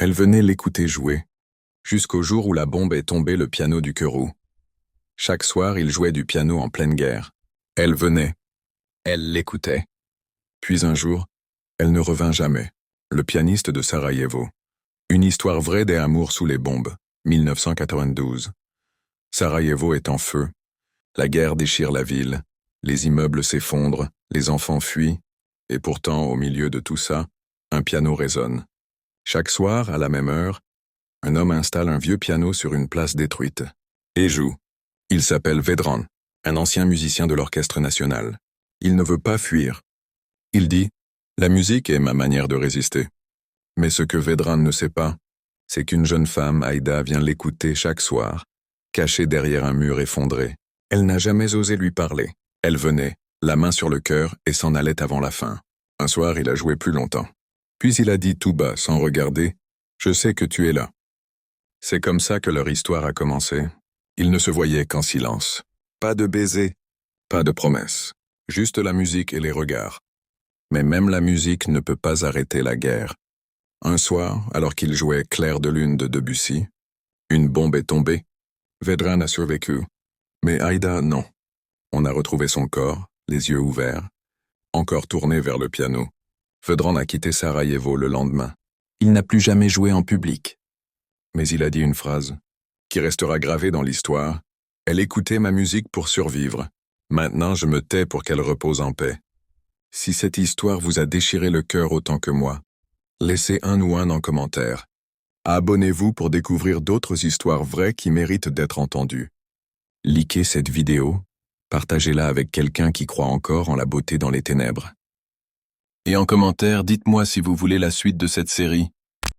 Elle venait l'écouter jouer, jusqu'au jour où la bombe est tombée le piano du Kourou. Chaque soir, il jouait du piano en pleine guerre. Elle venait. Elle l'écoutait. Puis un jour, elle ne revint jamais. Le pianiste de Sarajevo. Une histoire vraie des amours sous les bombes, 1992. Sarajevo est en feu. La guerre déchire la ville. Les immeubles s'effondrent, les enfants fuient. Et pourtant, au milieu de tout ça, un piano résonne. Chaque soir, à la même heure, un homme installe un vieux piano sur une place détruite et joue. Il s'appelle Vedran, un ancien musicien de l'Orchestre national. Il ne veut pas fuir. Il dit « La musique est ma manière de résister ». Mais ce que Vedran ne sait pas, c'est qu'une jeune femme, Aïda, vient l'écouter chaque soir, cachée derrière un mur effondré. Elle n'a jamais osé lui parler. Elle venait, la main sur le cœur, et s'en allait avant la fin. Un soir, il a joué plus longtemps. Puis il a dit tout bas, sans regarder, « Je sais que tu es là ». C'est comme ça que leur histoire a commencé. Ils ne se voyaient qu'en silence. Pas de baisers, pas de promesses. Juste la musique et les regards. Mais même la musique ne peut pas arrêter la guerre. Un soir, alors qu'ils jouaient Clair de lune de Debussy, une bombe est tombée. Vedran a survécu. Mais Aïda, non. On a retrouvé son corps, les yeux ouverts, encore tourné vers le piano. Vedran a quitté Sarajevo le lendemain. Il n'a plus jamais joué en public. Mais il a dit une phrase qui restera gravée dans l'histoire. Elle écoutait ma musique pour survivre. Maintenant, je me tais pour qu'elle repose en paix. Si cette histoire vous a déchiré le cœur autant que moi, laissez un ou un en commentaire. Abonnez-vous pour découvrir d'autres histoires vraies qui méritent d'être entendues. Likez cette vidéo, partagez-la avec quelqu'un qui croit encore en la beauté dans les ténèbres. Et en commentaire, dites-moi si vous voulez la suite de cette série.